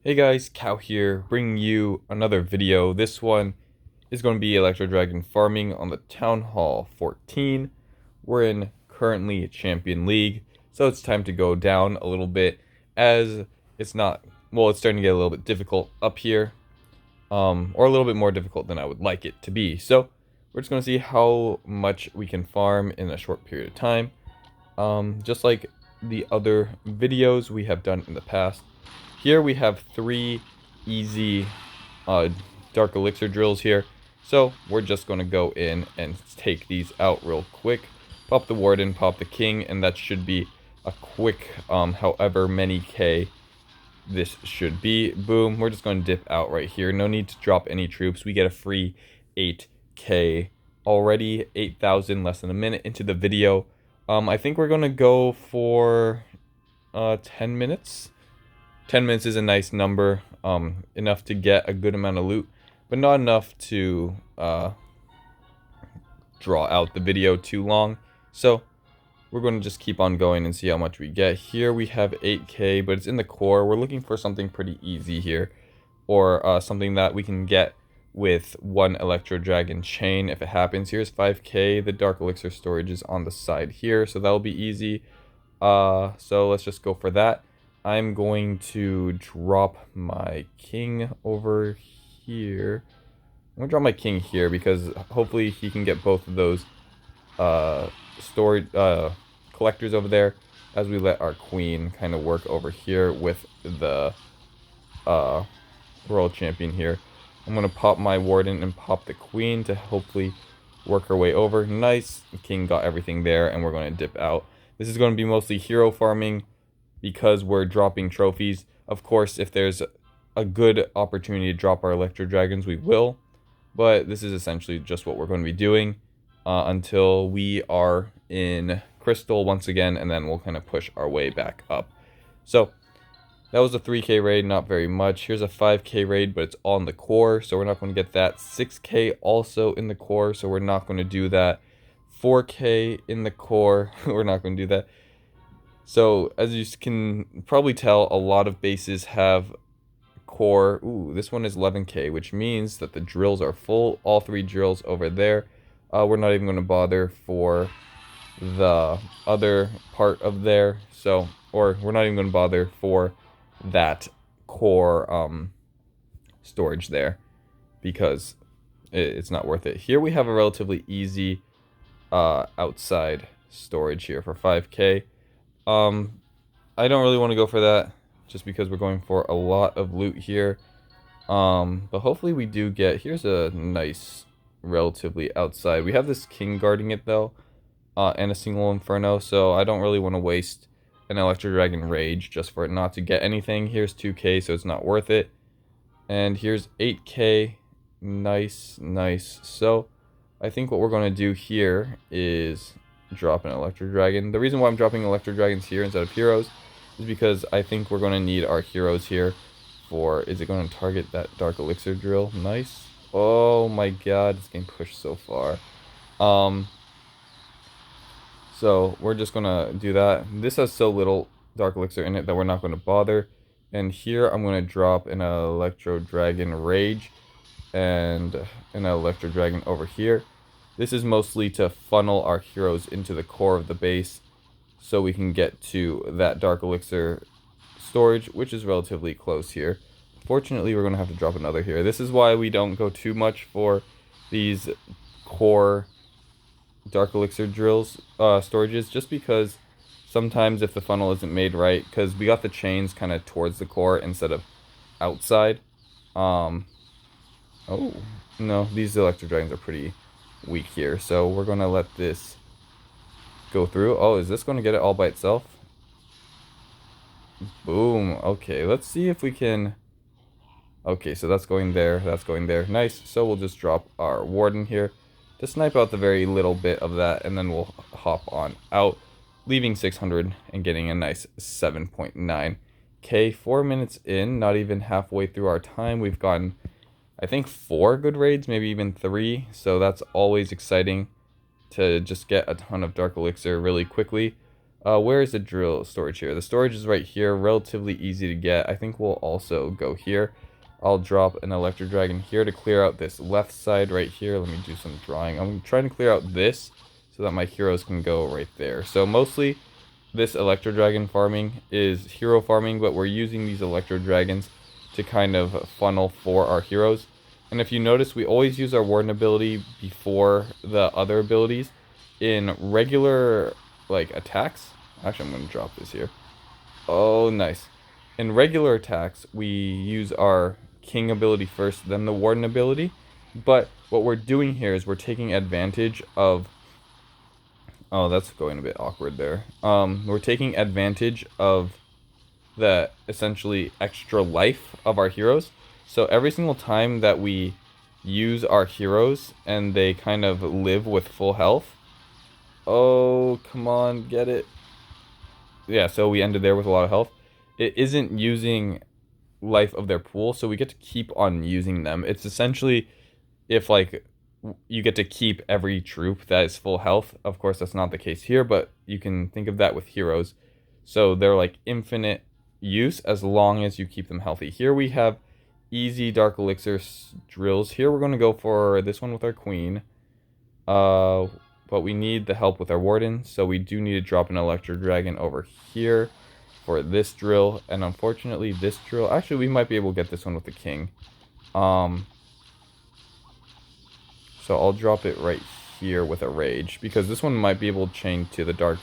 Hey guys, Cow here, bringing you another video. This one is going to be Electro Dragon farming on the Town Hall 14. We're in currently Champion League, so it's time to go down a little bit as it's not, well, it's starting to get a little bit difficult up here, or a little bit more difficult than I would like it to be. So we're just going to see how much we can farm in a short period of time. Just like the other videos we have done in the past. Here we have 3 easy Dark Elixir drills here. So we're just going to go in and take these out real quick. Pop the Warden, pop the King, and that should be a quick, however many K this should be. Boom, we're just going to dip out right here. No need to drop any troops. We get a free 8K already, 8,000 less than a minute into the video. I think we're going to go for 10 minutes. 10 minutes is a nice number, enough to get a good amount of loot, but not enough to draw out the video too long. So we're going to just keep on going and see how much we get. Here we have 8K, but it's in the core. We're looking for something pretty easy here, or something that we can get with one Electro Dragon chain if it happens. Here's 5K. The Dark Elixir storage is on the side here, so that'll be easy. So let's just go for that. I'm going to drop my King over here. I'm going to drop my King here because hopefully he can get both of those storage collectors over there as we let our Queen kind of work over here with the World Champion here. I'm going to pop my Warden and pop the Queen to hopefully work her way over. Nice. The King got everything there, and we're going to dip out. This is going to be mostly hero farming because we're dropping trophies. Of course, if there's a good opportunity to drop our Electro Dragons, we will. But this is essentially just what we're going to be doing until we are in Crystal once again, and then we'll kind of push our way back up. So that was a 3K raid, not very much. Here's a 5K raid, but it's all in the core, so we're not going to get that. 6K also in the core, so we're not going to do that. 4K in the core, we're not going to do that. So as you can probably tell, a lot of bases have core. Ooh, this one is 11K, which means that the drills are full. All 3 drills over there. We're not even going to bother for the other part of there. So, or we're not even going to bother for that core storage there because it's not worth it. Here we have a relatively easy outside storage here for 5K. I don't really want to go for that just because we're going for a lot of loot here. But hopefully we do get, here's a nice relatively outside. We have this King guarding it though, and a single Inferno, so I don't really want to waste an Electro Dragon Rage just for it not to get anything. Here's 2K, so it's not worth it. And here's 8K. Nice, nice. So I think what we're going to do here is drop an Electro Dragon. The reason why I'm dropping Electro Dragons here instead of heroes is because I think we're going to need our heroes here for, is it going to target that Dark Elixir drill? Nice. Oh my god, it's getting pushed so far. So we're just going to do that. This has so little Dark Elixir in it that we're not going to bother. And here I'm going to drop an Electro Dragon Rage and an Electro Dragon over here. This is mostly to funnel our heroes into the core of the base so we can get to that Dark Elixir storage, which is relatively close here. Fortunately, we're going to have to drop another here. This is why we don't go too much for these core Dark Elixir drills, storages, just because sometimes if the funnel isn't made right, because we got the chains kind of towards the core instead of outside. Oh, no, these Electro Dragons are pretty weak here, so we're gonna let this go through. Oh, is this gonna get it all by itself? Boom. Okay, let's see if we can. Okay, so that's going there, that's going there. Nice. So we'll just drop our Warden here to snipe out the very little bit of that, and then we'll hop on out, leaving 600 and getting a nice 7.9K. 4 minutes in, not even halfway through our time, we've gotten, I think, 4 good raids, maybe even 3, so that's always exciting to just get a ton of Dark Elixir really quickly. Where is the drill storage here? The storage is right here, relatively easy to get. I think we'll also go here. I'll drop an Electro Dragon here to clear out this left side right here. Let me do some drawing. I'm trying to clear out this so that my heroes can go right there. So mostly this Electro Dragon farming is hero farming, but we're using these Electro Dragons to kind of funnel for our heroes. And if you notice, we always use our Warden ability before the other abilities in regular like attacks. Actually, I'm going to drop this here. Oh, nice. In regular attacks, we use our King ability first, then the Warden ability. But what we're doing here is we're taking advantage of... Oh, that's going a bit awkward there. We're taking advantage of the essentially extra life of our heroes. So every single time that we use our heroes and they kind of live with full health... Oh, come on, get it. Yeah, so we ended there with a lot of health. It isn't using life of their pool, so we get to keep on using them. It's essentially if like you get to keep every troop that is full health. Of course, that's not the case here, but you can think of that with heroes. So they're like infinite use as long as you keep them healthy. Here we have easy Dark Elixir drills. Here we're going to go for this one with our Queen. But we need the help with our Warden, so we do need to drop an Electro Dragon over here for this drill. And unfortunately, this drill... Actually, we might be able to get this one with the King. So I'll drop it right here with a Rage, because this one might be able to chain to the Dark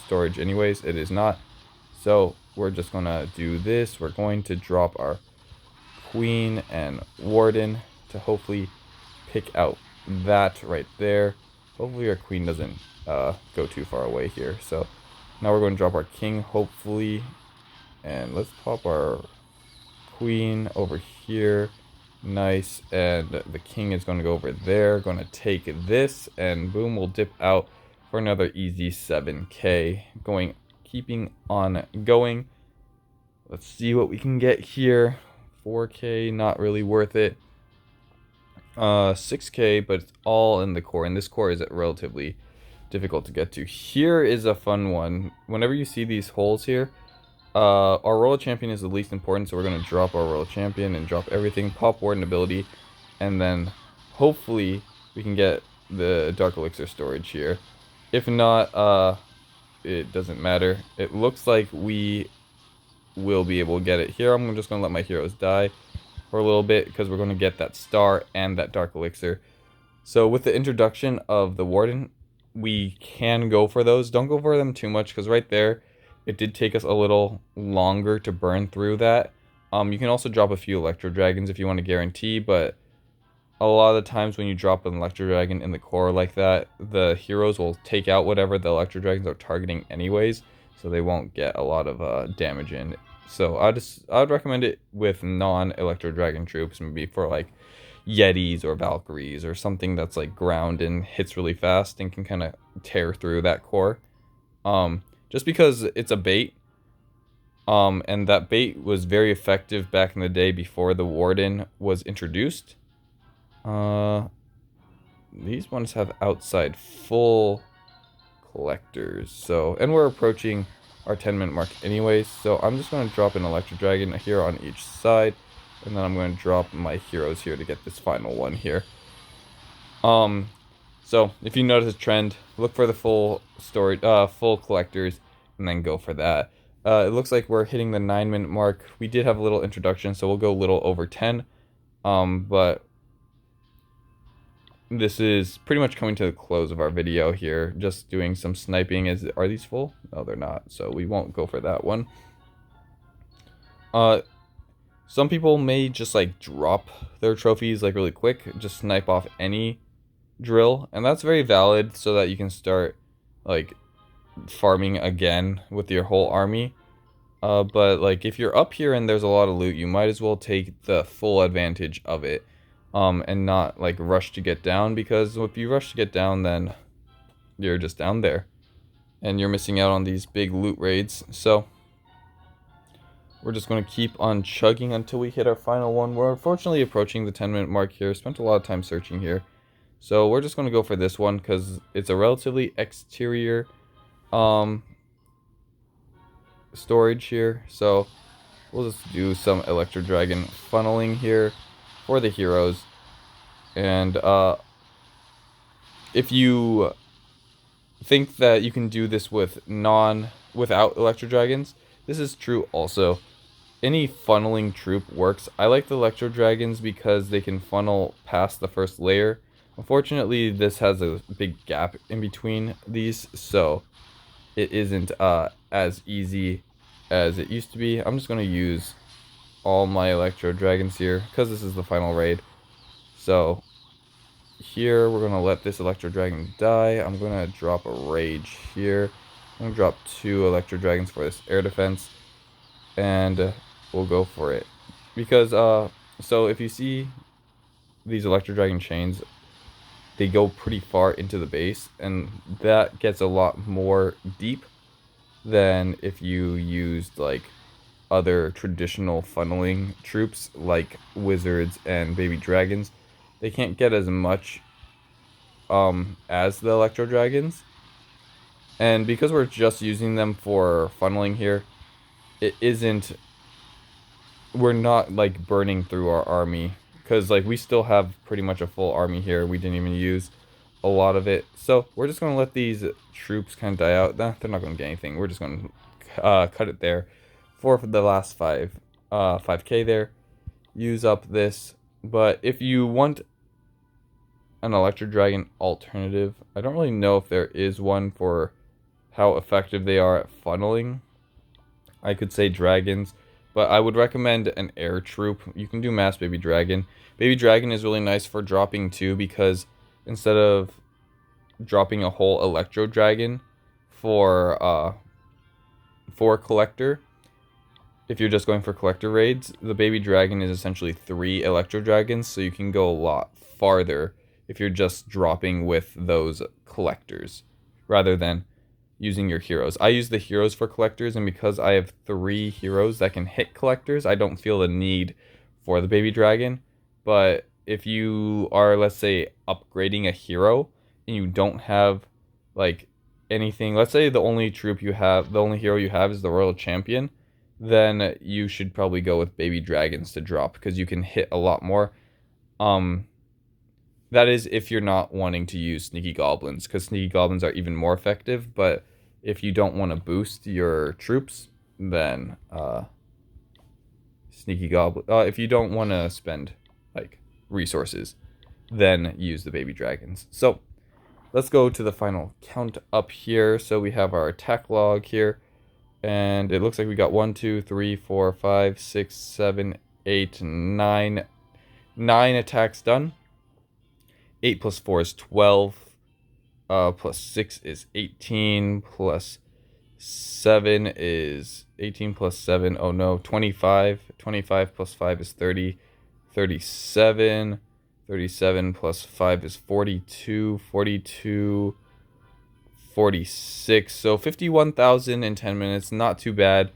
Storage anyways. It is not. So we're just going to do this. We're going to drop our Queen and Warden to hopefully pick out that right there. Hopefully our Queen doesn't go too far away here. So now we're going to drop our King, hopefully. And let's pop our Queen over here. Nice. And the King is going to go over there. Going to take this. And boom, we'll dip out for another easy 7k. Keeping on going. Let's see what we can get here. 4k, not really worth it. 6k, but it's all in the core, and this core is relatively difficult to get to. Here is a fun one. Whenever you see these holes here, our Royal Champion is the least important, so we're going to drop our Royal Champion and drop everything, pop Warden ability, and then hopefully we can get the Dark Elixir storage here. If not, it doesn't matter. It looks like we will be able to get it here. I'm just going to let my heroes die for a little bit because we're going to get that star and that Dark Elixir. So with the introduction of the Warden, we can go for those. Don't go for them too much because right there, it did take us a little longer to burn through that. You can also drop a few Electro Dragons if you want to guarantee, but a lot of the times when you drop an Electro Dragon in the core like that, the heroes will take out whatever the Electro Dragons are targeting anyways, so they won't get a lot of damage in. So I'd recommend it with non-Electro Dragon troops, maybe for like Yetis or Valkyries or something that's like ground and hits really fast and can kind of tear through that core. Just because it's a bait, and that bait was very effective back in the day before the Warden was introduced. These ones have outside full collectors, so, and we're approaching our 10-minute mark anyways, so I'm just going to drop an Electro Dragon here on each side, and then I'm going to drop my heroes here to get this final one here. So if you notice a trend, look for the full storage, full collectors, and then go for that. It looks like we're hitting the 9-minute mark. We did have a little introduction, so we'll go a little over 10, but this is pretty much coming to the close of our video here. Just doing some sniping. Are these full? No, they're not. So we won't go for that one. Some people may just like drop their trophies like really quick. Just snipe off any drill. And that's very valid so that you can start like farming again with your whole army. But like if you're up here and there's a lot of loot, you might as well take the full advantage of it. And not like rush to get down, because if you rush to get down, then you're just down there and you're missing out on these big loot raids. So we're just going to keep on chugging until we hit our final one. We're unfortunately approaching the 10-minute mark here. Spent a lot of time searching here, so we're just going to go for this one because it's a relatively exterior storage here. So we'll just do some Electro Dragon funneling here for the heroes. And if you think that you can do this without Electro Dragons, this is true also. Any funneling troop works. I like the Electro Dragons because they can funnel past the first layer. Unfortunately, this has a big gap in between these, so it isn't as easy as it used to be. I'm just going to use all my Electro Dragons here because this is the final raid. So here we're going to let this Electro Dragon die. I'm going to drop a Rage here. I'm going to drop 2 Electro Dragons for this air defense. And we'll go for it. Because, so if you see these Electro Dragon chains, they go pretty far into the base. And that gets a lot more deep than if you used, like, other traditional funneling troops, like Wizards and Baby Dragons. They can't get as much as the Electro Dragons. And because we're just using them for funneling here, we're not like burning through our army, because like we still have pretty much a full army here. We didn't even use a lot of it, so we're just going to let these troops kind of die out. They're not going to get anything. We're just going to cut it there for the last 5k there. Use up this. But if you want an Electro Dragon alternative, I don't really know if there is one for how effective they are at funneling. I could say dragons, but I would recommend an air troop. You can do mass Baby Dragon. Baby Dragon is really nice for dropping too, because instead of dropping a whole Electro Dragon for collector, if you're just going for collector raids, the Baby Dragon is essentially 3 Electro Dragons, so you can go a lot farther if you're just dropping with those collectors rather than using your heroes. I use the heroes for collectors, and because I have 3 heroes that can hit collectors, I don't feel the need for the Baby Dragon. But if you are, let's say, upgrading a hero and you don't have like anything, let's say the only hero you have is the Royal Champion, then you should probably go with Baby Dragons to drop, because you can hit a lot more. That is if you're not wanting to use Sneaky Goblins, because Sneaky Goblins are even more effective. But if you don't want to boost your troops, then Sneaky Goblin. If you don't want to spend like resources, then use the Baby Dragons. So let's go to the final count up here. So we have our attack log here, and it looks like we got 1, 2, 3, 4, 5, 6, 7, 8, 9 attacks done. 8 plus 4 is 12, plus 6 is 18, plus 7 is 18 plus 7, oh no, 25. 25 plus 5 is 30, 37. 37 plus 5 is 42, 42, 46. So 51,000 in 10 minutes, not too bad.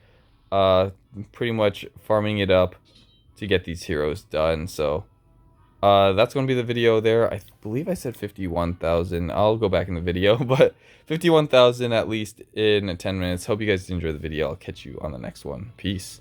Pretty much farming it up to get these heroes done. So that's going to be the video there. I believe I said 51,000. I'll go back in the video, but 51,000 at least in 10 minutes. Hope you guys enjoyed the video. I'll catch you on the next one. Peace.